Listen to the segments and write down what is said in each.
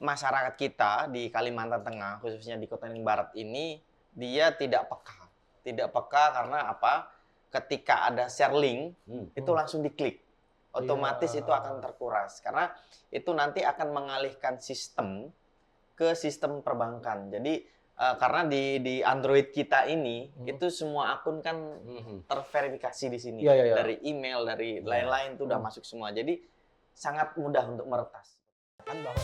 masyarakat kita di Kalimantan Tengah, khususnya di Kota Tanjung Barat ini, dia tidak peka. Tidak peka karena apa? Ketika ada share link, itu langsung diklik. Otomatis itu akan terkuras. Karena itu nanti akan mengalihkan sistem ke sistem perbankan. Jadi, karena di Android kita ini, itu semua akun kan terverifikasi di sini. Dari email, dari lain-lain itu udah masuk semua. Jadi, sangat mudah untuk meretas. Kan bahwa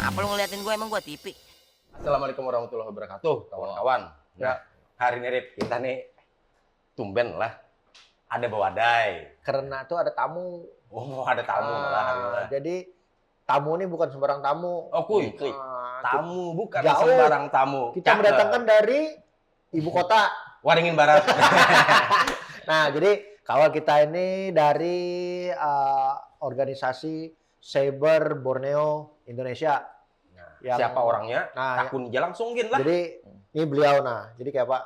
apa lu ngeliatin gue, emang gue TV? Assalamualaikum warahmatullahi wabarakatuh, kawan-kawan. Nah, hari ini Rip, kita nih tumben lah ada bawadai. Karena tuh ada tamu. Oh, ada tamu malah hari ini. Jadi tamu ini bukan sembarang tamu. Oh, kuy. Tamu bukan jauh. sembarang tamu. Kita mendatangkan dari ibu kota Waringin Barat. Nah, jadi kawan kita ini dari organisasi Cyber Borneo Indonesia. Nah, siapa orangnya? Akun aja langsungin lah. Jadi ini beliau, jadi kayak Pak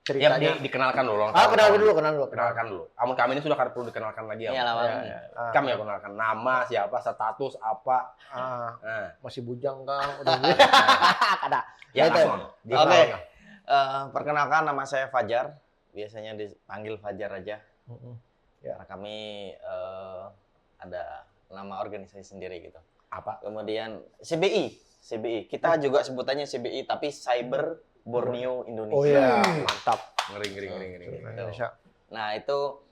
ceritanya. Ya, dikenalkan dulu. Kenalkan dulu. Amun kami ini sudah perlu dikenalkan lagi ya. Kami ya kenalkan nama, siapa, status apa. Masih bujang Kang, udah. Ada. Ya, langsung. Oke. Perkenalkan, nama saya Fajar. Biasanya dipanggil Fajar aja. Karena kami ada nama organisasi sendiri gitu. Apa? Kemudian CBI. Kita juga sebutannya CBI, tapi Cyber Borneo Indonesia. Oh iya, mantap. Ngeri. Indonesia. Nah, itu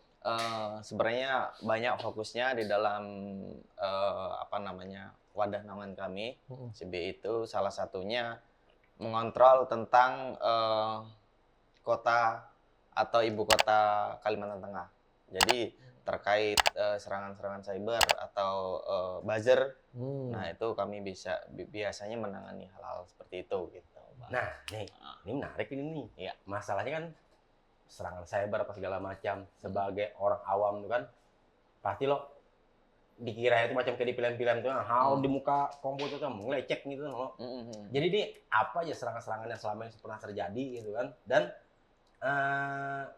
sebenarnya banyak fokusnya di dalam wadah naungan kami. CBI itu salah satunya mengontrol tentang kota atau ibu kota Kalimantan Tengah. Jadi terkait serangan-serangan cyber atau buzzer, nah itu kami biasanya menangani hal-hal seperti itu gitu. Nah, ini menarik ini nih. Ya, masalahnya kan serangan cyber apa segala macam. Sebagai orang awam tuh kan pasti lo dikira itu macam kayak di film-film tuh, di muka komputer kan ngelecek gitu lo. Jadi ini apa aja serangan-serangan yang selama ini pernah terjadi gitu kan, dan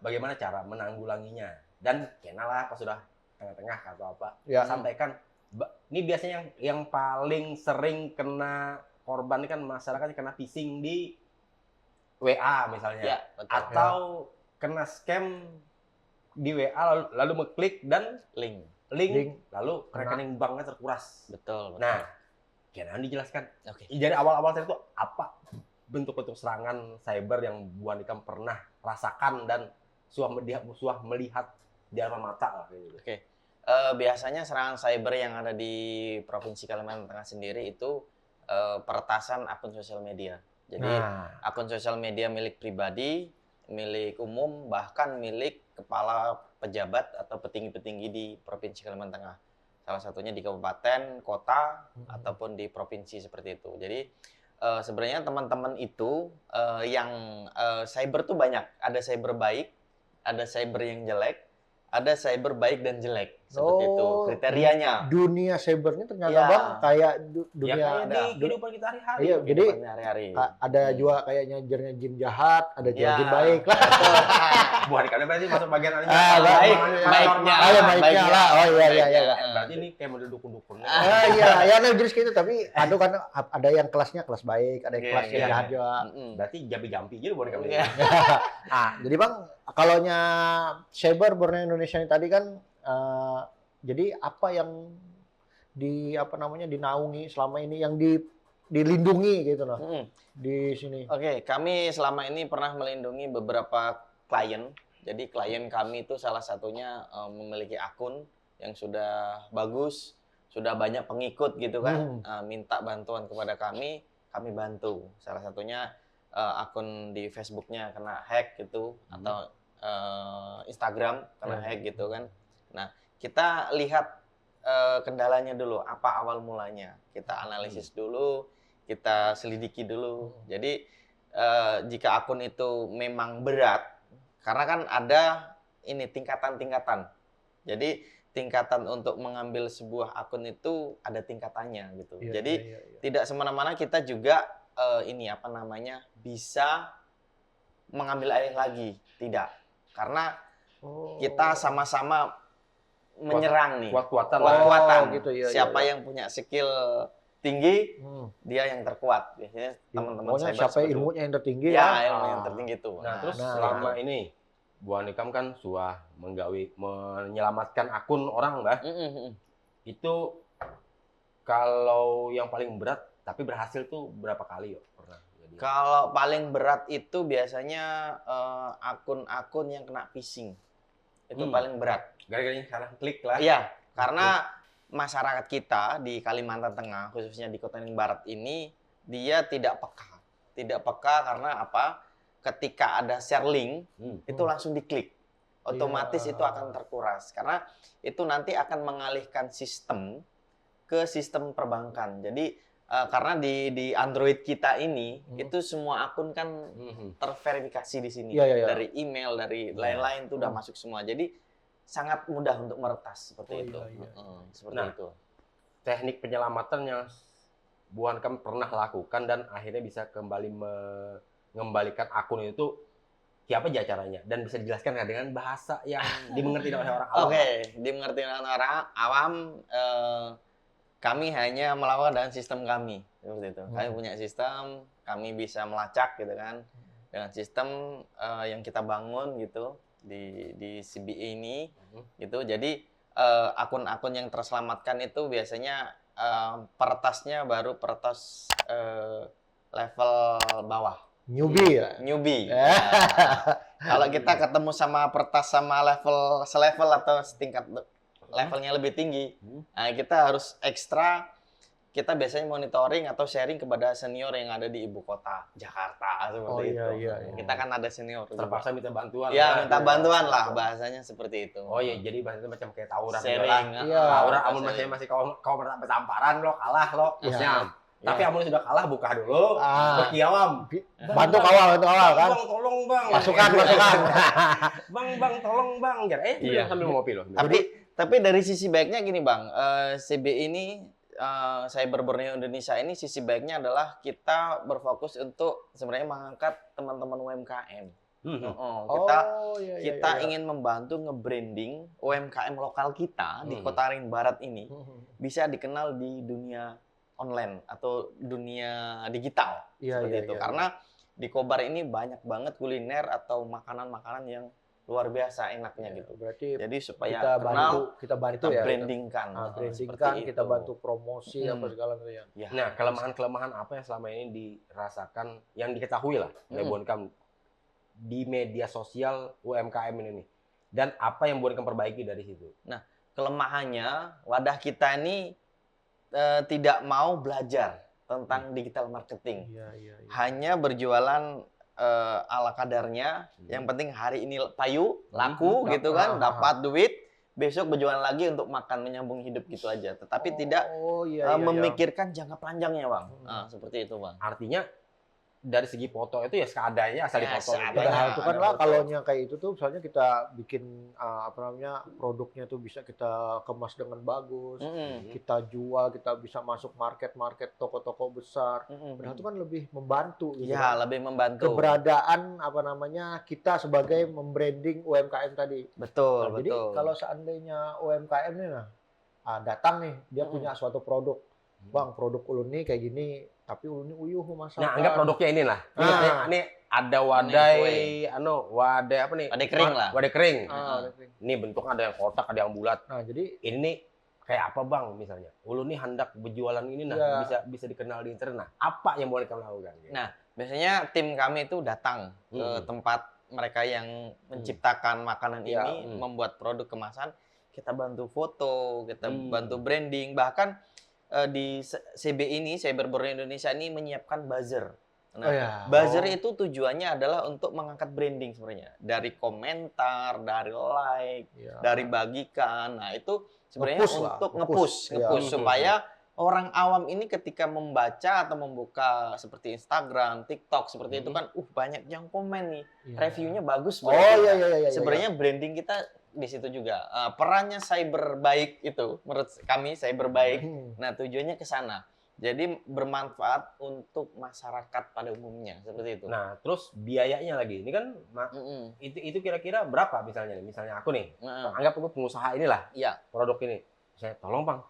bagaimana cara menanggulanginya. Dan kenalah pas sudah tengah-tengah atau apa, sampaikan. Ini biasanya yang paling sering kena korban ini kan masyarakat kena phishing di WA misalnya, atau kena scam di WA lalu mengklik dan link lalu rekening banknya terkuras. Betul. Nah, kira dijelaskan. Dari awal-awal itu apa bentuk-bentuk serangan cyber yang Bu Andika pernah rasakan dan suah melihat di alma mata lah gitu. Biasanya serangan cyber yang ada di Provinsi Kalimantan Tengah sendiri itu peretasan akun sosial media. Jadi akun sosial media milik pribadi, milik umum, bahkan milik kepala pejabat atau petinggi-petinggi di Provinsi Kalimantan Tengah. Salah satunya di kabupaten, kota, ataupun di provinsi seperti itu. Jadi sebenarnya teman-teman itu yang cyber tuh banyak. Ada cyber baik, ada cyber yang jelek, ada cyber baik dan jelek. Seperti itu kriterianya. Dunia cybernya ternyata Bang kayak dunia di kehidupan kita hari-hari. Iya, jadi ada juga kayaknya jin jahat, ada juga jin baik lah. Bu Andika berarti masuk bagian baiknya lah. Oh iya. Berarti ini kayak model dukun-dukun. Iya, jelas gitu, tapi kan ada yang kelasnya kelas baik, ada yang kelasnya jahat juga. Berarti jampi-jampi gitu Bu Andika. Jadi Bang, kalaunya Cyber Borneo Indonesia ini tadi kan jadi apa yang dinaungi selama ini, yang dilindungi gitu loh di sini. Kami selama ini pernah melindungi beberapa klien. Jadi klien kami itu salah satunya memiliki akun yang sudah bagus, sudah banyak pengikut gitu kan, minta bantuan kepada kami bantu. Salah satunya akun di Facebooknya kena hack gitu, atau Instagram kena hack gitu kan. Nah, kita lihat kendalanya dulu, apa awal mulanya. Kita analisis dulu, kita selidiki dulu. Jadi jika akun itu memang berat, karena kan ada ini tingkatan-tingkatan. Jadi tingkatan untuk mengambil sebuah akun itu ada tingkatannya gitu. Jadi tidak semena-mena kita juga bisa mengambil alih lagi, tidak. Karena Oh. kita sama-sama menyerang nih. Kuat-kuatan lah. Kuat-kuatan. Oh, gitu, iya, Siapa iya. yang punya skill tinggi, Hmm. dia yang terkuat. Biasanya teman-teman Pokoknya cyber siapa seperti itu. ilmunya yang tertinggi Ya, lah. ilmu yang Ah. tertinggi itu. Nah, terus Nah, selama ini Bu Anikam kan sudah menyelamatkan akun orang, Mbah. Itu kalau yang paling berat tapi berhasil tuh berapa kali yo pernah jadi? Kalau paling berat itu biasanya akun-akun yang kena phishing. Itu paling berat. Gara-gara yang salah klik lah. Iya, karena masyarakat kita di Kalimantan Tengah, khususnya di Kota Tanjung Barat ini, dia tidak peka. Tidak peka karena apa? Ketika ada share link, itu langsung diklik. Otomatis Iya. itu akan terkuras. Karena itu nanti akan mengalihkan sistem ke sistem perbankan. Jadi, karena di Android kita ini, itu semua akun kan terverifikasi di sini. Iya, iya, iya. Dari email, dari lain-lain itu udah masuk semua. Jadi, sangat mudah untuk meretas seperti Oh, itu. iya, iya. Seperti Nah, itu. Teknik penyelamatan yang Bu Anikam pernah lakukan dan akhirnya bisa kembali mengembalikan akun itu siapa aja caranya dan bisa dijelaskan nggak dengan bahasa yang dimengerti oleh orang awam? Oke, dimengerti oleh orang awam, kami hanya melakukan dengan sistem kami seperti itu. Kami punya sistem, kami bisa melacak gitu kan dengan sistem yang kita bangun gitu di CBA ini gitu. Jadi akun-akun yang terselamatkan itu biasanya peretasnya baru peretas level bawah. Newbie ya. Newbie. Nah, kalau kita ketemu sama peretas sama selevel atau setingkat levelnya lebih tinggi, nah kita harus ekstra. Kita biasanya monitoring atau sharing kepada senior yang ada di ibu kota Jakarta seperti itu. Iya. Kita kan ada senior. Terpaksa minta bantuan. Ya, minta bantuan lah bahasanya seperti itu. Oh iya, jadi bahasanya macam kayak tawuran. Sharing. Iya. Tawuran, amun sharing. masih kau bertamparan lo kalah lo. Iya. Siap. Iya. Tapi amun sudah kalah buka dulu. Ah. Berkiawam. Bantu kawal kan. Bang, tolong bang. Pasukan. Bang, tolong bang. Iya. Sambil ngopi loh. Tapi dari sisi baiknya gini Bang, CB ini Cyber Borneo Indonesia ini sisi baiknya adalah kita berfokus untuk sebenarnya mengangkat teman-teman UMKM. Kita ingin membantu nge-branding UMKM lokal kita di Kota Ring Barat ini bisa dikenal di dunia online atau dunia digital seperti itu. Karena di Kobar ini banyak banget kuliner atau makanan-makanan yang luar biasa enaknya gitu. Berarti Jadi supaya kita kenal, bantu kita ya. brandingkan. Brandingkan, kita itu. bantu promosi apa segala macam ya. Ya. Nah, kelemahan-kelemahan apa yang selama ini dirasakan, yang diketahui lah oleh Bu Anikam di media sosial UMKM ini nih? Dan apa yang Bu Anikam perbaiki dari situ? Nah, kelemahannya wadah kita ini tidak mau belajar tentang digital marketing. Iya. Hanya berjualan ala kadarnya. Yang penting hari ini payu, laku gitu kan, dapat duit. Besok berjualan lagi untuk makan, menyambung hidup gitu aja. Tetapi tidak memikirkan jangka panjangnya, Bang. Nah, seperti itu, Bang. Artinya dari segi foto itu ya seadanya asal Ya, dipoto. seadanya. Padahal itu kan ada lah foto. kalau yang kayak itu tuh misalnya kita bikin produknya tuh bisa kita kemas dengan bagus, kita jual, kita bisa masuk market toko-toko besar. Padahal itu kan lebih membantu gitu. Ya, kan. lebih membantu. Keberadaan kita sebagai membranding UMKM tadi. Betul, Nah, jadi betul. kalau seandainya UMKM nih datang nih, dia punya suatu produk. Bang, produk ulun nih kayak gini, tapi ulun ini uyuh masakan. Nah, anggap produknya ini lah. Ini ada wadai, wadai apa nih? Wadai kering lah. Wadai kering. Udah kering. Ini bentuknya ada yang kotak, ada yang bulat. Nah, jadi Ini nih kayak apa bang misalnya? Ulun nih hendak berjualan ini Iya. bisa dikenal di internet. Nah, apa yang boleh kamu lakukan? Gitu? Nah, biasanya tim kami itu datang ke tempat mereka yang menciptakan makanan ini, membuat produk kemasan, kita bantu foto, kita bantu branding, bahkan di CB ini, Cyber Borneo Indonesia ini menyiapkan buzzer. Nah, buzzer itu tujuannya adalah untuk mengangkat branding sebenarnya. Dari komentar, dari like, dari bagikan. Nah, itu sebenarnya untuk nge-push supaya orang awam ini ketika membaca atau membuka seperti Instagram, TikTok seperti itu kan banyak yang komen nih. Reviewnya bagus. Iya. Sebenarnya branding kita di situ juga. Perannya cyber baik itu menurut kami cyber baik. Nah, tujuannya ke sana. Jadi bermanfaat untuk masyarakat pada umumnya seperti itu. Nah, terus biayanya lagi. Ini kan itu kira-kira berapa misalnya nih? Misalnya aku nih, anggap aku pengusaha inilah, Iya. produk ini. Saya tolong Bang,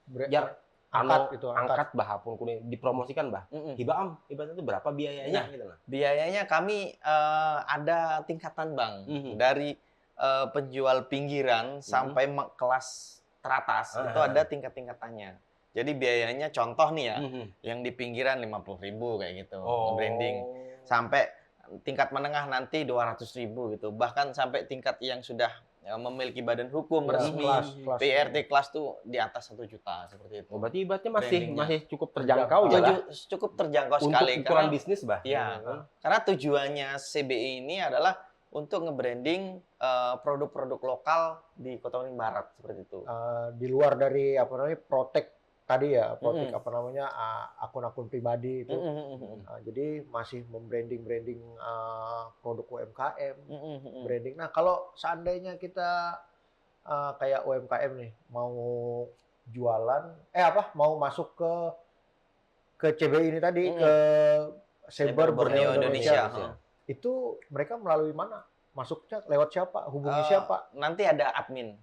biar angkat bah pun kuning dipromosikan bah. Hibaam, ibaratnya itu berapa biayanya gitu lah. Biayanya kami ada tingkatan Bang. Dari penjual pinggiran sampai kelas teratas itu ada tingkat-tingkatannya. Jadi biayanya contoh nih ya, yang di pinggiran 50.000 kayak gitu, branding. Sampai tingkat menengah nanti 200.000 gitu. Bahkan sampai tingkat yang sudah memiliki badan hukum resmi, PRT kelas tuh di atas 1 juta seperti itu. Berarti ibaratnya masih cukup terjangkau ya lah. Cukup terjangkau sekali. Untuk ukuran bisnis bah. Iya. Karena tujuannya CBI ini adalah untuk nge-branding produk-produk lokal di Kota Waringin Barat seperti itu. Di luar dari protek tadi ya, protek akun-akun pribadi itu. Jadi masih membranding produk UMKM, branding. Nah, kalau seandainya kita kayak UMKM nih mau jualan mau masuk ke CBI ini tadi, ke Cyber Borneo Indonesia. Itu mereka melalui mana? Masuknya lewat siapa? Hubungi siapa? Nanti ada admin.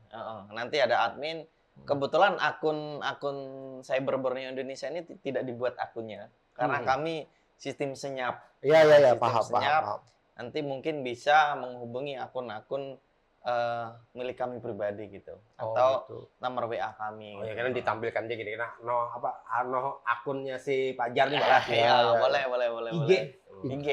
Kebetulan akun Cyber Borneo Indonesia ini tidak dibuat akunnya karena kami sistem senyap. Iya, Paham. Nanti mungkin bisa menghubungi akun-akun milik kami pribadi gitu, atau gitu. nomor WA kami. Oh ya, kan ditampilkan aja gini, nah, akunnya si Pajar nih Pak. Boleh. IG.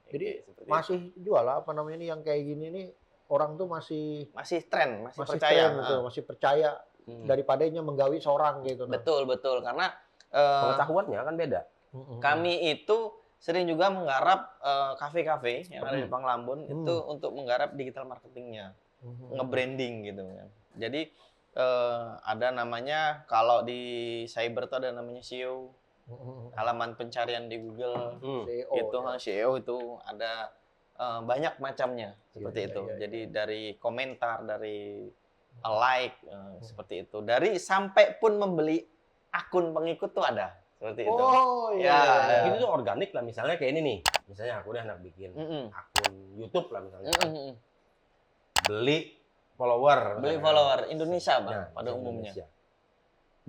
Jadi masih jual ini yang kayak gini nih. Orang tuh masih tren, masih percaya. Masih percaya daripadanya menggawi seorang gitu. Betul karena pengetahuannya kan beda. Kami itu sering juga menggarap kafe-kafe yang ada di Panglambun itu untuk menggarap digital marketingnya, nge-branding gitu kan. Jadi ada namanya, kalau di cyber itu ada namanya SEO, halaman pencarian di Google, SEO itu ada banyak macamnya seperti itu. Jadi dari komentar, dari like seperti itu. Dari sampai pun membeli akun pengikut tuh ada seperti itu. Itu tuh organik lah, misalnya kayak ini nih. Misalnya aku udah bikin akun YouTube lah misalnya. Beli follower Indonesia Bang pada umumnya. Indonesia.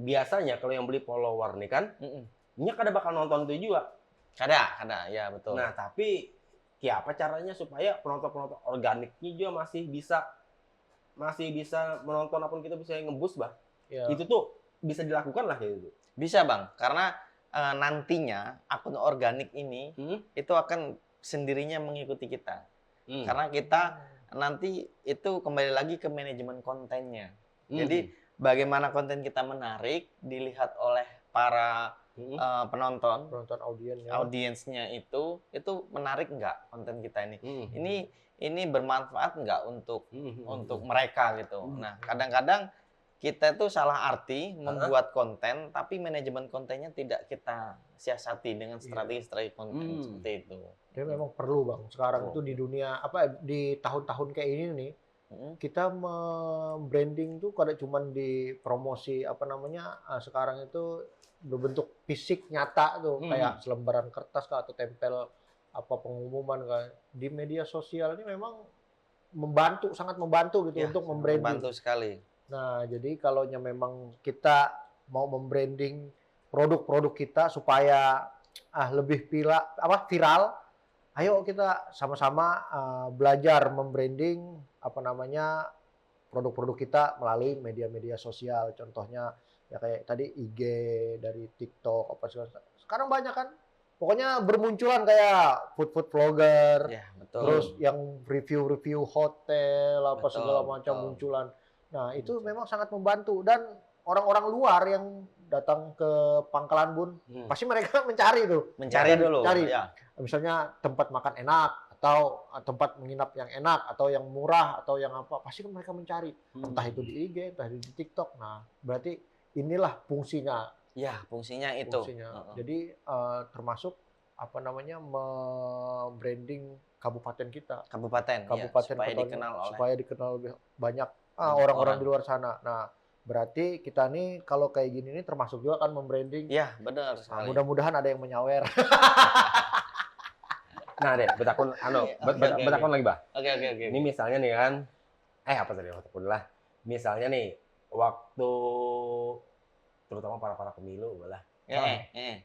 Biasanya kalau yang beli follower nih kan, ini kada bakal nonton itu juga. Kada, ya betul. Nah, tapi apa caranya supaya penonton organiknya juga masih bisa menonton apapun kita bisa ngebus bah. Itu tuh bisa dilakukan lah kayak gitu. Bisa Bang, karena nantinya akun organik ini itu akan sendirinya mengikuti kita. Karena kita nanti itu kembali lagi ke manajemen kontennya. Jadi bagaimana konten kita menarik dilihat oleh para penonton audiensnya itu menarik nggak konten kita ini. Ini bermanfaat nggak untuk mereka gitu. Nah, kadang-kadang kita tuh salah arti membuat konten, tapi manajemen kontennya tidak kita siasati dengan strategi konten seperti itu. Jadi memang perlu Bang. Sekarang itu di dunia di tahun-tahun kayak ini nih, kita branding tuh kada cuma di promosi sekarang itu berbentuk fisik nyata tuh, kayak selembaran kertas atau tempel pengumuman di media sosial ini memang sangat membantu gitu untuk membranding. Membantu sekali. Nah, jadi kalau memang kita mau membranding produk-produk kita supaya lebih viral, ayo kita sama-sama belajar membranding produk-produk kita melalui media-media sosial. Contohnya ya kayak tadi IG, dari TikTok sekarang banyak kan, pokoknya bermunculan kayak food vlogger, terus yang review hotel segala macam munculan. Nah, itu memang sangat membantu, dan orang-orang luar yang datang ke Pangkalan Bun pasti mereka mencari dulu. Misalnya tempat makan enak atau tempat menginap yang enak atau yang murah atau yang pasti kan mereka mencari, entah itu di IG, entah di TikTok. Nah, berarti inilah fungsinya. Ya, fungsinya itu. Jadi termasuk branding kabupaten kita. Kabupaten supaya dikenal lebih banyak orang-orang di luar sana. Nah, Berarti kita nih kalau kayak gini nih termasuk juga kan membranding. Iya, benar Nah, sekali. mudah-mudahan ada yang menyawer. Nah, deh, betakun betakun lagi, Bah. Oke. Ini misalnya nih kan, apa tadi betakun lah. Misalnya nih, waktu terutama para pemilu lah.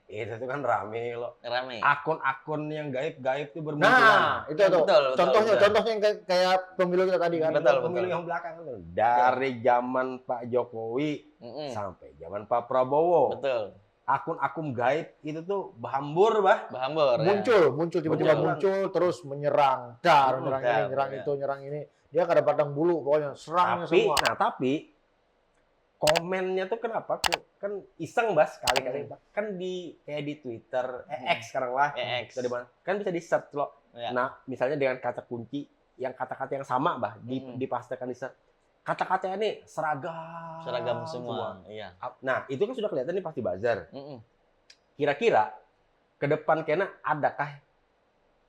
Itu tuh kan rame loh. Rame. Akun-akun yang gaib-gaib tuh bermunculan. Nah, itu tuh. Betul. Contohnya yang kayak pemilu kita tadi kan. Betul. Pemilu yang belakang tuh. Dari zaman Pak Jokowi sampai zaman Pak Prabowo. Betul. Akun-akun gaib itu tuh berhambur, Bah. Berhambur. Muncul tiba-tiba muncul terus menyerang. Nyerang ini. Dia kadang-kadang bulu pokoknya serangnya semua. Tapi komennya tuh kenapa kan iseng Bas kali-kali kan kayak di Twitter X sekarang lah X. kan bisa di search loh. Ya. Nah misalnya dengan kata kunci yang kata-kata yang sama Bah dipastekan di search, kata-katanya nih seragam semua. Iya. Nah itu kan sudah kelihatan nih pasti buzzer. Kira-kira ke depan kena adakah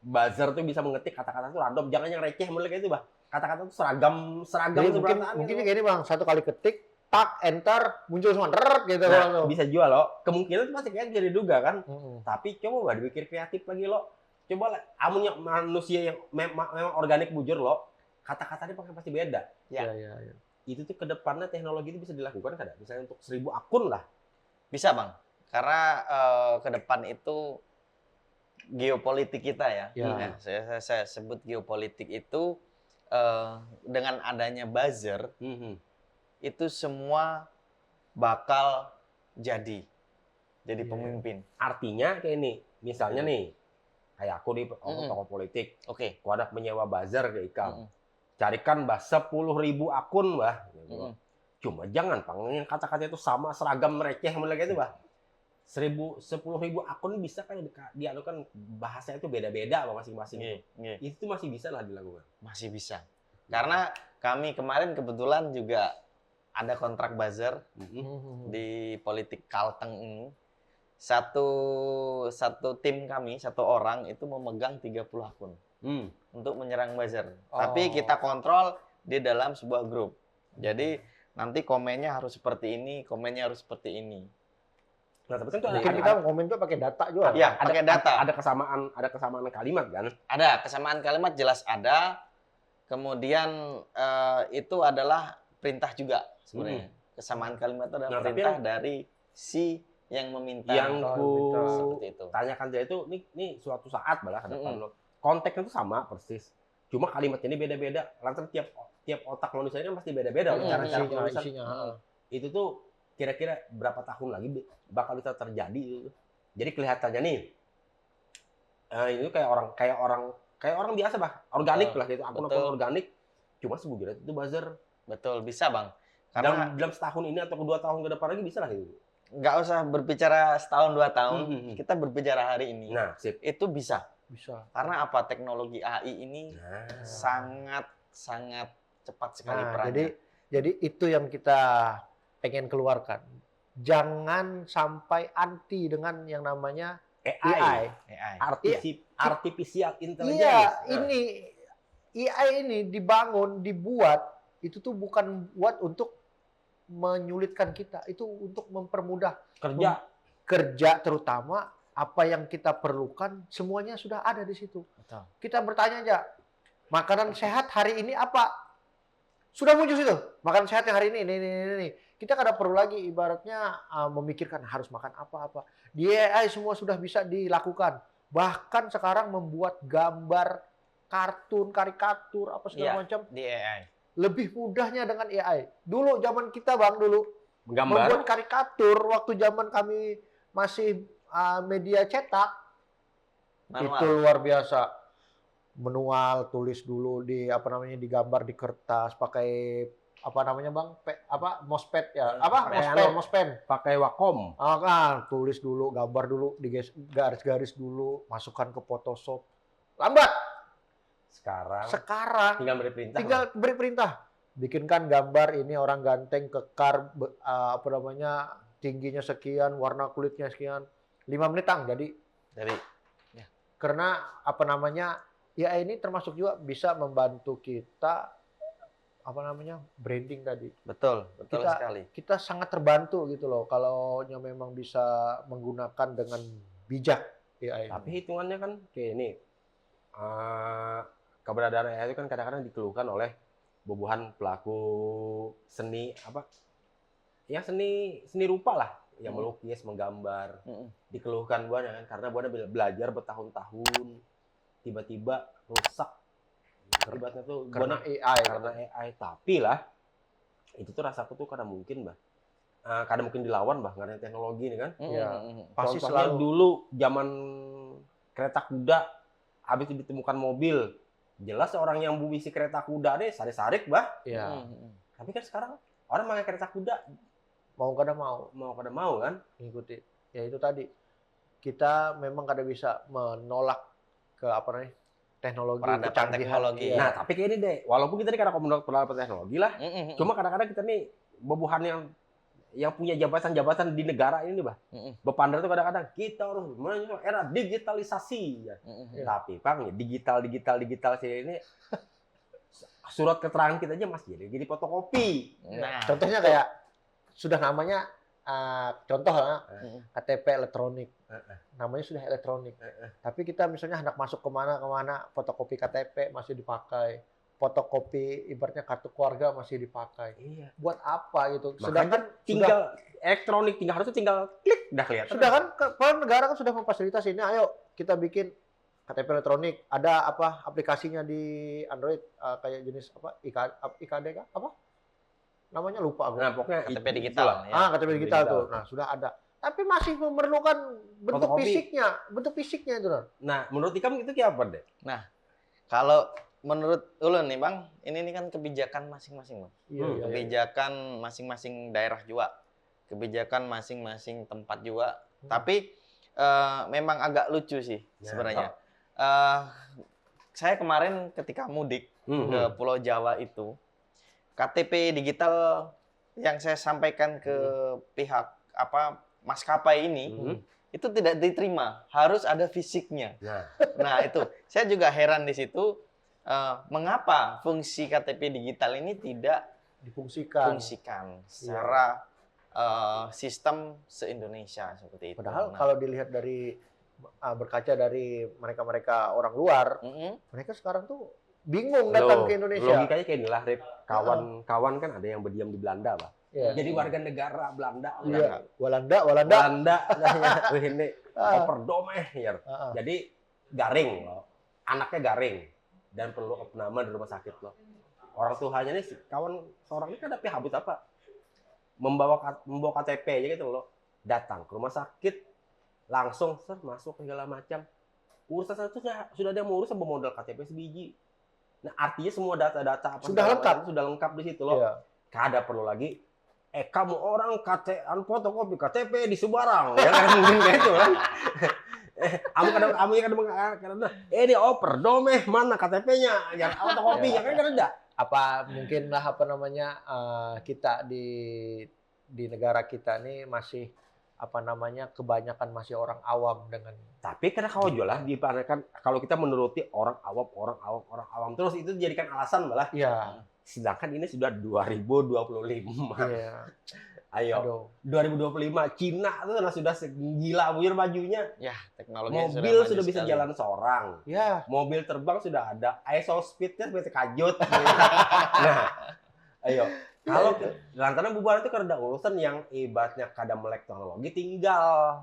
buzzer tuh bisa mengetik kata-kata tuh random, jangan yang receh mulai kayak itu Bah, kata-kata tuh seragam Jadi mungkin kayak gini Bang, satu kali ketik tak enter muncul semua gitu. Nah, bisa jual loh. Kemungkinan itu pasti kayak jadi duga kan. Tapi coba bah dipikir kreatif lagi lo. Coba lah, amunnya manusia yang memang organik bujur lo, kata-katanya pasti beda. Ya. Itu tuh kedepannya teknologi itu bisa dilakukan kan? Misalnya untuk 1000 akun lah. Bisa Bang. Karena ke depan itu geopolitik kita ya. Nah, saya sebut geopolitik itu dengan adanya buzzer. Itu semua bakal jadi pemimpin. Artinya kayak ini, misalnya nih, kayak aku di tokoh politik, aku ada menyewa buzzer ke Ikam, carikan bah 10.000 akun bah, cuma jangan panggilnya kata-kata itu sama seragam receh mulai gitu bah. 10.000 akun bisa kan diadukan bahasa itu beda-beda masing-masing. Itu masih bisa lah dilakukan. Masih bisa. Karena kami kemarin kebetulan juga ada kontrak buzzer di politik Kalteng ini. Satu tim kami, satu orang itu memegang 30 akun untuk menyerang buzzer. Tapi kita kontrol di dalam sebuah grup. Jadi nanti komennya harus seperti ini, komennya harus seperti ini. Nah, tapi kan mungkin kita komen tuh pakai data juga. Iya, pakai data. Ada kesamaan kalimat kan? Ada kesamaan kalimat jelas ada. Kemudian itu adalah perintah juga sebenarnya. Kesamaan kalimat itu adalah perintah dari si yang meminta. Yang seperti itu. Tanyakan dia itu nih suatu saat malah ke depan lo. Konteksnya itu sama persis. Cuma kalimatnya ini beda-beda. Lantaran tiap otak manusia ini kan pasti beda-beda cara-cara penulisan. Itu tuh kira-kira berapa tahun lagi bakal bisa terjadi itu. Jadi kelihatannya nih ini kayak orang biasa bah, organik lah gitu, akun-akun organik. Cuma sebujurnya itu buzzer. Betul, bisa Bang. Karena dalam setahun ini atau 2 tahun ke depan lagi bisa lah gitu. Nggak usah berbicara setahun 2 tahun, kita berbicara hari ini. Nah, sip. Itu bisa. Karena apa? Teknologi AI ini sangat cepat sekali perannya. Jadi itu yang kita pengen keluarkan. Jangan sampai anti dengan yang namanya AI. Artificial intelligence. Iya, ini AI ini dibuat itu tuh bukan buat untuk menyulitkan kita, itu untuk mempermudah kerja terutama apa yang kita perlukan semuanya sudah ada di situ. Betul. Kita bertanya aja, makanan sehat hari ini apa? Sudah muncul situ. Makanan sehat yang hari ini. Kita kada perlu lagi ibaratnya memikirkan harus makan apa-apa. Di AI semua sudah bisa dilakukan. Bahkan sekarang membuat gambar, kartun, karikatur, apa segala macam. Di AI. Lebih mudahnya dengan AI. Dulu zaman kita Bang menggambar, membuat karikatur waktu zaman kami masih media cetak. Manual. Itu luar biasa. Manual, tulis dulu digambar di kertas pakai mousepad ya. Mousepad. Pakai Wacom. Tulis dulu, gambar dulu, garis-garis dulu, masukkan ke Photoshop. Lambat. Sekarang tinggal beri perintah. Bikinkan gambar ini orang ganteng, kekar, tingginya sekian, warna kulitnya sekian. 5 menit jadi. Ya. Karena ya ini termasuk juga bisa membantu kita branding tadi. Betul Kita- sekali. Kita sangat terbantu gitu loh kalau memang bisa menggunakan dengan bijak AI. Tapi hitungannya kan kayak ini, keberadaan AI itu kan kadang-kadang dikeluhkan oleh bubuhan pelaku seni ya seni rupa lah, yang melukis, menggambar, dikeluhkan buahnya kan karena buahnya belajar bertahun-tahun, tiba-tiba rusak, akibatnya tuh Karena buahnya AI. karena AI. Tapi lah itu tuh rasaku tuh kadang mungkin kadang mungkin dilawan karena teknologi ini kan. Iya. Pasti Contohnya selalu dulu zaman kereta kuda, habis itu ditemukan mobil. Jelas orang yang bisi kereta kuda deh sarik-sarik, ya Tapi kan sekarang orang pakai kereta kuda mau kada mau kada mau kan? mengikuti. Ya itu tadi. Kita memang kada bisa menolak ke teknologi, Peradaban kecanggihan. teknologi. Iya. Nah, tapi kayak ini deh, walaupun kita ini karena komunitas peradaban teknologi lah, cuma kadang-kadang kita nih bubuhan yang punya jabatan-jabatan di negara ini, Bepandar tuh kadang-kadang kita harus menuju era digitalisasi. Ya. Tapi Bang, digital sih ini surat keterangan kita aja masih jadi fotokopi. Nah, Contohnya kayak sudah namanya contoh KTP elektronik. Namanya sudah elektronik. Tapi kita misalnya hendak masuk kemana fotokopi KTP masih dipakai. Fotokopi ibaratnya kartu keluarga masih dipakai. Iya. Buat apa gitu? Makanya Sedangkan tinggal elektronik, harusnya tinggal klik dah kelihatan. sudah kan kepala negara kan sudah memfasilitasi ini. Ayo kita bikin KTP elektronik. Ada aplikasinya di Android kayak jenis IKD kah? Namanya lupa aku. Nah, pokoknya KTP itu digital. lah. Ya. KTP digital tuh. Nah, sudah ada. Tapi masih memerlukan bentuk Fotokopi. fisiknya itu, Don. Nah, menurut Ikam itu kayak apa deh? Kalau menurut Ulun nih Bang, ini kan kebijakan masing-masing, Bang. Iya. Kebijakan masing-masing daerah juga, kebijakan masing-masing tempat juga. Tapi memang agak lucu sih sebenarnya. Saya kemarin ketika mudik ke Pulau Jawa itu, KTP digital yang saya sampaikan ke pihak maskapai ini itu tidak diterima, harus ada fisiknya. Nah itu, saya juga heran di situ. Mengapa fungsi KTP digital ini tidak difungsikan secara sistem se-Indonesia seperti itu. Padahal kalau dilihat dari berkaca dari mereka orang luar, mereka sekarang tuh bingung datang ke Indonesia. Logikanya kayak inilah, Rip. Kawan-kawan kan ada yang berdiam di Belanda, Pak. Iya. Jadi warga negara Belanda. Iya. Walanda. Wih, ini operdome ya. Jadi garing loh. Anaknya garing dan perlu opname di rumah sakit loh. Orang tuanya nih kawan seorang ini kan tapi habis apa? Membawa KTP aja gitu loh. Datang ke rumah sakit langsung masuk segala macam. Urusan itu sudah ada yang mengurus sama modal KTP sebiji. Nah, artinya semua data-data sudah lengkap di situ loh. Iya. Kada perlu lagi kamu orang fotokopi KTP di Subarang ya kan mungkin kayak itu kan. Kamu ini operdome mana KTP-nya yang fotokopinya kan ada. Mungkin kita di negara kita nih masih kebanyakan masih orang awam dengan. Tapi karena kalau jualan dipanahkan kalau kita menuruti orang awam terus itu dijadikan alasan malah. Iya. Sedangkan ini sudah 2025. Iya. Ayo. 2025 Cina tuh sudah segila buyur bajunya. Ya, teknologi mobil sudah bisa sekali. jalan seorang. Ya. Mobil terbang sudah ada. ISO speed-nya seperti kajut. Nah, ayo. Kalau lantaran bubaran itu karena urusan yang ibaratnya kadang melek teknologi tinggal.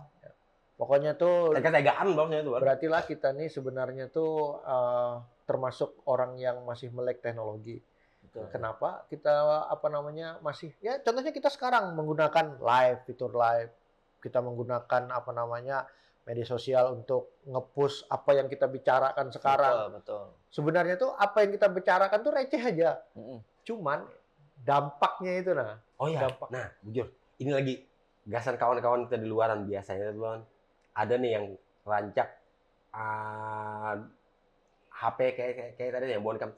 Pokoknya tuh Tega-tegaan maksudnya itu. berarti lah kita nih sebenarnya tuh termasuk orang yang masih melek teknologi. Kenapa kita masih ya contohnya kita sekarang menggunakan fitur live, kita menggunakan media sosial untuk nge-push apa yang kita bicarakan sekarang. Betul. Sebenarnya tuh apa yang kita bicarakan tuh receh aja. Cuman dampaknya itu Oh iya. Nah, bujur. Ini lagi gasan kawan-kawan kita di luaran biasanya teman. Ada nih yang rancak HP kayak tadi yang bukan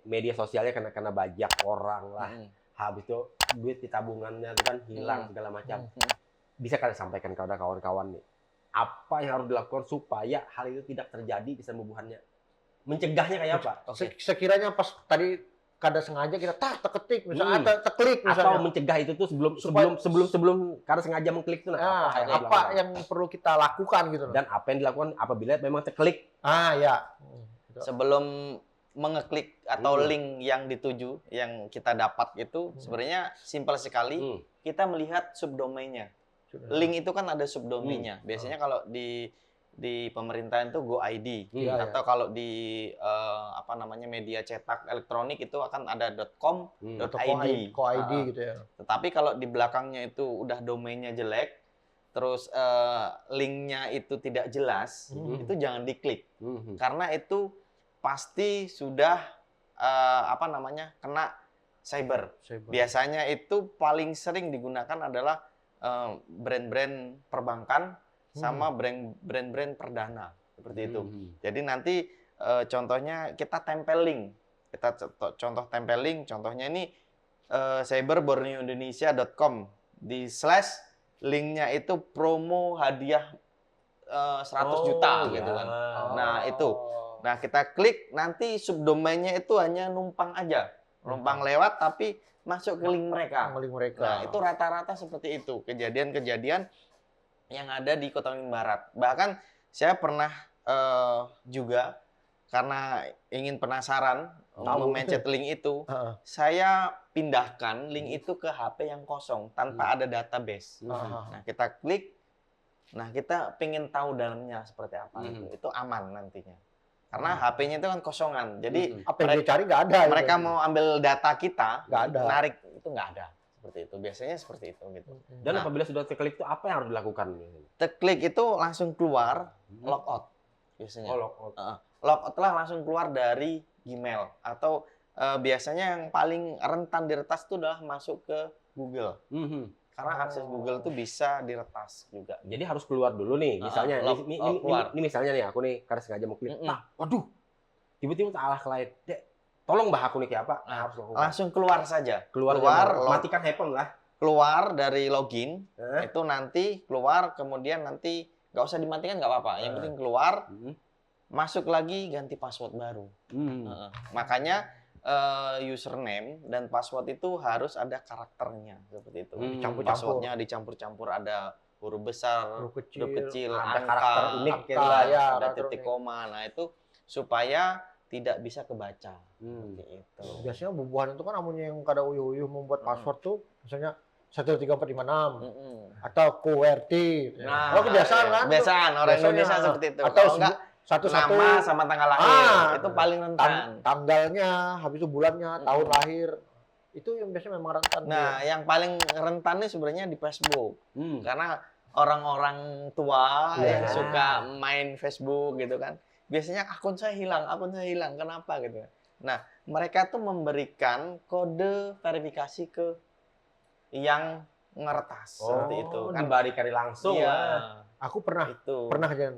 media sosialnya kena bajak orang lah. Habis itu duit di tabungannya itu kan hilang segala macam. Bisa kalian sampaikan kepada kawan-kawan nih. Apa yang harus dilakukan supaya hal itu tidak terjadi di bubuhannya? Mencegahnya kayak apa? Sekiranya pas tadi kada sengaja kita terketik misalnya terklik Atau misalnya. mencegah itu tuh Supaya- sebelum karena sengaja mengklik itu Nah, yang apa dilakukan. yang perlu kita lakukan gitu loh. Dan apa yang dilakukan apabila memang terklik. Ya. Sebelum mengeklik atau Hmm. link yang dituju, yang kita dapat itu sebenarnya simpel sekali. Hmm. Kita melihat subdomainnya. Link itu kan ada subdomainnya. Biasanya kalau di pemerintahan itu GoID Iya, atau kalau di apa namanya media cetak elektronik itu akan ada .com, .id. .id gitu ya. Tetapi kalau di belakangnya itu udah domainnya jelek, terus linknya itu tidak jelas, itu jangan diklik karena itu pasti sudah apa namanya kena cyber. Biasanya itu paling sering digunakan adalah brand-brand perbankan sama brand-brand perdana seperti itu. Jadi nanti contohnya kita tempel link. Kita contoh tempel link, contohnya ini cyberborneoindonesia.com di slash linknya itu promo hadiah 100 juta gitu kan. Nah, itu. Nah, kita klik nanti subdomainnya itu hanya numpang aja. Numpang lewat tapi masuk ke link mereka. Nah, itu rata-rata seperti itu. Kejadian-kejadian yang ada di Kota Bandung Barat. Bahkan saya pernah juga karena ingin penasaran memencet link itu, saya pindahkan link itu ke HP yang kosong tanpa ada database. Nah, kita klik, nah kita pengen tahu dalamnya seperti apa. Itu aman nantinya. Karena HP-nya itu kan kosongan. Jadi apa yang dia cari nggak ada. mereka mau ambil data kita, Nggak ada. narik itu nggak ada. Seperti itu. Biasanya seperti itu gitu. Dan Nah. apabila sudah terklik itu apa yang harus dilakukan? Teklik itu langsung keluar, logout biasanya. logout. Logout lah langsung keluar dari Gmail atau biasanya yang paling rentan diretas itu adalah masuk ke Google. Karena akses Google itu bisa diretas juga. Jadi harus keluar dulu nih. Misalnya ini misalnya nih aku nih karena sengaja mau klik. Waduh. Tiba-tiba tak alah ke lain. Dek, tolong bah aku nih kayak apa? Harus lakukan. Langsung keluar saja. Keluar matikan handphone lah. Keluar dari login, itu nanti keluar, kemudian nanti nggak usah dimatikan nggak apa-apa. Yang penting keluar, masuk lagi ganti password baru. Makanya username dan password itu harus ada karakternya seperti itu. Passwordnya dicampur-campur, ada huruf besar, huruf kecil, ada angka, karakter unik, ada titik koma. Nah itu supaya tidak bisa kebaca. Seperti itu. Biasanya bubuhan itu kan amunnya yang kada uyuh-uyuh membuat password tuh, misalnya 13456 atau QWERTY. Nah, kebiasaan kan? Kebiasaan orang Indonesia seperti itu. Atau kalau enggak satu-satu nama sama tanggal lahir itu paling rentan. tanggalnya, habis itu bulannya, tahun lahir. Itu yang biasanya memang rentan. Nah, yang paling rentan nih sebenarnya di Facebook. Karena orang-orang tua yang suka main Facebook gitu kan. Biasanya akun saya hilang. Kenapa gitu. Nah, mereka tuh memberikan kode verifikasi ke yang ngeretas seperti itu kan. Dibarikan langsung. Iya. Aku pernah Itu. Jan.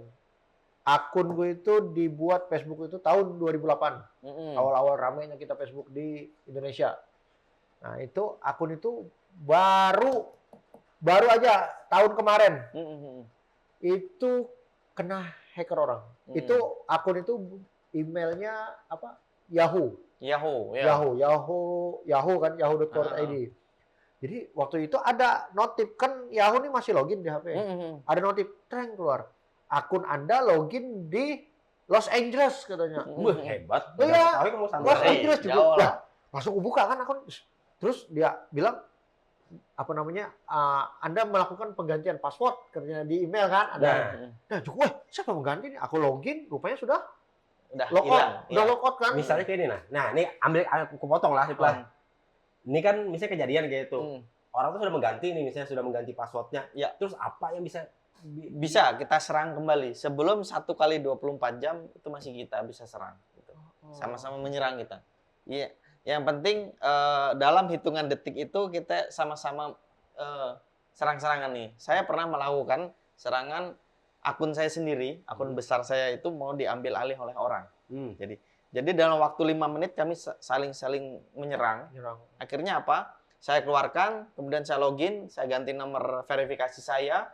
Akun gue itu dibuat Facebook itu tahun 2008. Awal-awal ramainya kita Facebook di Indonesia. Nah, itu akun itu baru aja tahun kemarin. Itu kena hacker orang. Itu akun itu emailnya apa? Yahoo kan, yahoo.co.id. Jadi waktu itu ada notif, kan Yahoo ini masih login di HP. Ada notif, treng keluar. Akun Anda login di Los Angeles katanya. Wah, hebat. Iya, Los Angeles juga. jauh Lah, langsung buka kan akun. Terus dia bilang apa namanya? Anda melakukan penggantian password katanya di email kan? Ada. Nah, cukup. Siapa yang mengganti nih? Aku login, rupanya sudah hilang. Udah lockout kan? Misalnya kayak ini nah ini aku potong lah setelah. Ini kan misalnya kejadian kayak itu. Orang tuh sudah mengganti nih, misalnya sudah mengganti passwordnya. Ya. Terus apa yang bisa kita serang kembali. Sebelum 1 kali 24 jam itu masih kita bisa serang gitu. Sama-sama menyerang kita. Iya. Yang penting dalam hitungan detik itu kita sama-sama serang-serangan nih. Saya pernah melakukan serangan akun saya sendiri, akun besar saya itu mau diambil alih oleh orang. Jadi dalam waktu 5 menit kami saling menyerang. Akhirnya apa? Saya keluarkan, kemudian saya login, saya ganti nomor verifikasi saya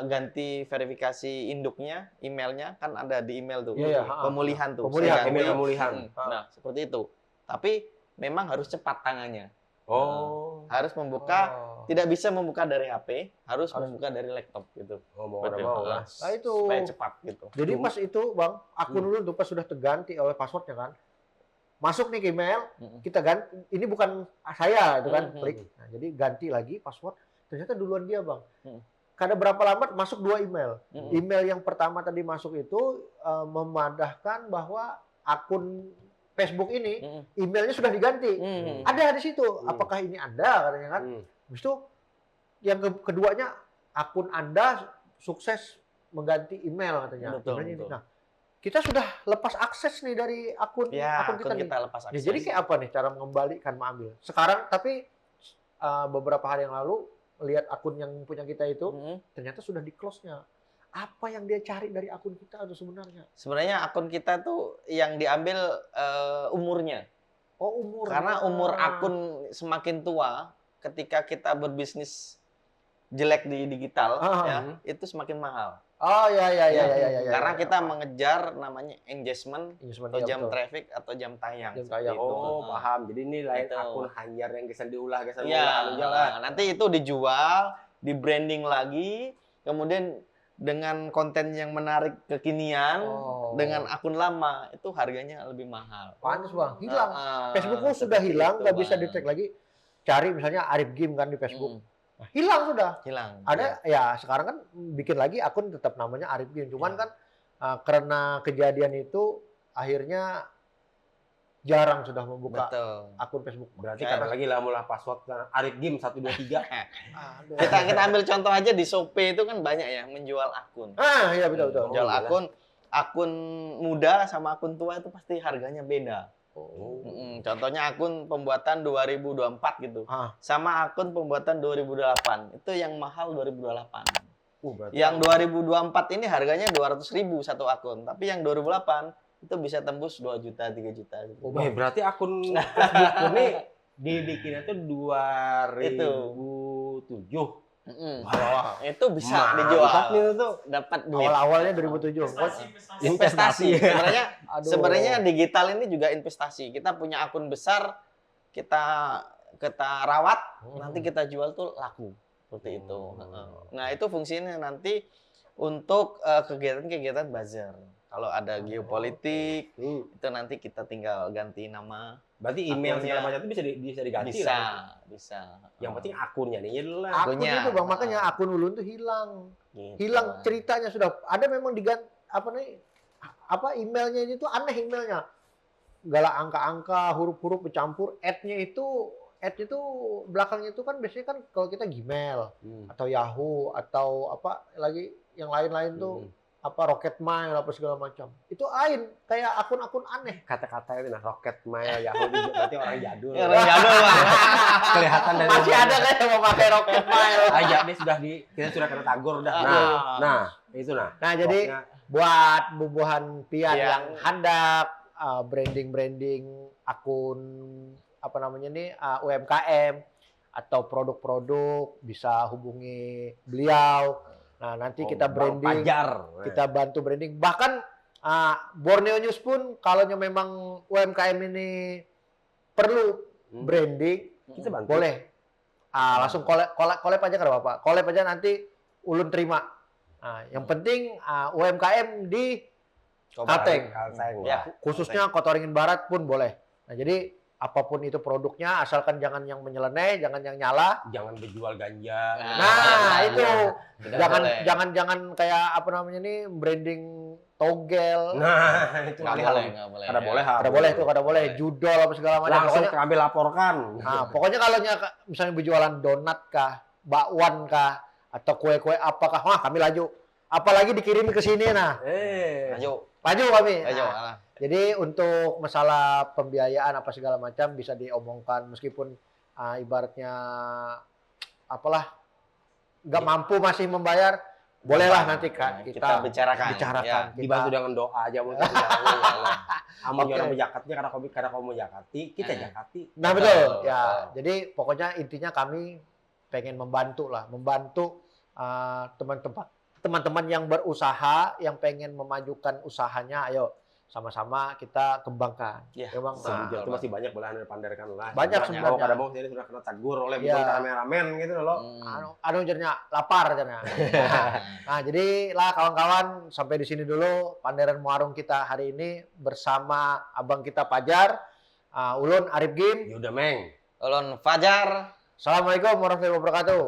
ganti verifikasi induknya, emailnya, kan ada di email tuh. Pemulihan tuh. Pemulihan. Nah, seperti itu. tapi memang harus cepat tangannya. Oh. Harus membuka, tidak bisa membuka dari HP, harus membuka dari laptop gitu. Oh, mau Betul. ada mau lah. Nah itu. Supaya cepat gitu. Jadi pas itu Bang, akun dulu tuh pas sudah terganti oleh passwordnya kan. Masuk nih ke email, kita ganti. Ini bukan saya itu kan, klik. Nah, jadi ganti lagi password. Ternyata duluan dia Bang. Kada berapa lama masuk 2 email. Email yang pertama tadi masuk itu memadahkan bahwa akun Facebook ini emailnya sudah diganti. Ada di situ. Apakah ini Anda katanya kan? Habis itu yang keduanya akun Anda sukses mengganti email katanya. Betul, Emailnya ini. betul. Nah, kita sudah lepas akses nih dari akun Akun kita nih. kita lepas Ya, akses. jadi kayak apa nih cara mengembalikan mengambil? Sekarang tapi beberapa hari yang lalu lihat akun yang punya kita itu ternyata sudah di close-nya. Apa yang dia cari dari akun kita itu sebenarnya? Sebenarnya akun kita tuh yang diambil umurnya. Oh, umur. Karena umur akun semakin tua, ketika kita berbisnis jelek di digital, ya, itu semakin mahal. Oh ya. Karena kita mengejar namanya engagement atau ya, jam betul. traffic atau jam tayang. Jam seperti tayang. itu. Oh, paham. Jadi ini lain Gitu. akun hanyar yang gesan diulah Ya, lah. nanti itu dijual, di branding lagi, kemudian dengan konten yang menarik kekinian, dengan akun lama, itu harganya lebih mahal. Panas Bang, hilang. Ah, Facebookmu sudah seperti hilang, itu, nggak bisa Bang. di-track lagi. Cari misalnya Arif Game kan di Facebook. Nah, hilang sudah. Hilang. Ada ya sekarang kan bikin lagi akun tetap namanya Arif Game. Cuman kan karena kejadian itu akhirnya jarang sudah membuka Betul. akun Facebook. Berarti karena lagi lah mulai password Arif Game 123. Aduh. Kita ambil contoh aja di Shopee itu kan banyak ya menjual akun. Iya betul. Menjual akun muda sama akun tua itu pasti harganya beda. Contohnya akun pembuatan 2024 gitu. Sama akun pembuatan 2008. Itu yang mahal 2028. Yang 2024 ini harganya 200.000 satu akun. Tapi yang 2008 itu bisa tembus 2 juta, 3 juta. Gitu. Berarti akun Facebook ini dibikinnya tuh 2007. Itu bisa dijual. Dapat duit. Awal-awalnya 2007. Investasi. Sebenarnya digital ini juga investasi. Kita punya akun besar, kita rawat, nanti kita jual tuh laku. Seperti itu. Nah, itu fungsinya nanti untuk kegiatan-kegiatan buzzer. Kalau ada geopolitik, itu nanti kita tinggal ganti nama. Berarti email segala macam itu bisa diganti Bisa. Yang penting akunnya nih dulu lah. Akun itu Bang, makanya akun Ulun tuh hilang. Gitu. Hilang ceritanya sudah. Ada memang diganti emailnya itu aneh emailnya. Galak angka-angka, huruf-huruf bercampur, ad-nya itu belakangnya itu kan biasanya kan kalau kita Gmail atau Yahoo atau apa lagi yang lain-lain tuh Rocket Mail apa segala macam. Itu lain kayak akun-akun aneh. Kata-kata itu Rocket Mail, Yahoo berarti orang jadul. Orang jadul, Bang. Kelihatan dari Masih ada kayak yang memakai Rocket Mail. Aja nih kita sudah kena tagor dah. Itu. Nah, Jadi buat bubuhan pian yang hendak branding akun UMKM atau produk-produk bisa hubungi beliau. Nah, nanti kita branding, kita bantu branding. Bahkan Borneo News pun kalau memang UMKM ini perlu branding, kita bantu. Boleh. Langsung collab aja kan Bapak. Collab aja nanti Ulun terima. Yang penting UMKM di Kalteng. Ya, Khususnya Kota Waringin Barat pun boleh. Nah, jadi apapun itu produknya, asalkan jangan yang menyeleneh, jangan yang nyala. Jangan berjual ganja. Itu. Jangan kayak branding togel. Nah, itu nggak boleh. Kada boleh. Judol apa segala macam. Langsung kami laporkan. Pokoknya kalau misalnya berjualan donat kah, bakwan kah, atau kue-kue apakah, kami laju. Apalagi dikirim ke sini Laju kami. Jadi untuk masalah pembiayaan apa segala macam bisa diomongkan meskipun ibaratnya nggak mampu masih membayar, bolehlah nanti kita bicarakan. Ya. Dibantu dengan doa aja mungkin. Kamu jangan berjakatnya karena kamu jakati, kita jakati. Nah betul. Ya. Jadi pokoknya intinya kami pengen membantu teman-teman yang berusaha, yang pengen memajukan usahanya, ayo sama-sama kita kembangkan. Ya, Memang Sebujur itu masih banyak belahan dari panderkan lah. Banyak Sebenarnya. sebenarnya. Kadang ini sudah kena tegur oleh Iya. betul kameramen gitu loh. anu jernya lapar jernya. Nah, jadi lah kawan-kawan sampai di sini dulu Panderan Muarung kita hari ini bersama abang kita Pajar, Ulun Arif Gim. Yaudah Meng. Ulun Fajar. Assalamualaikum warahmatullahi wabarakatuh.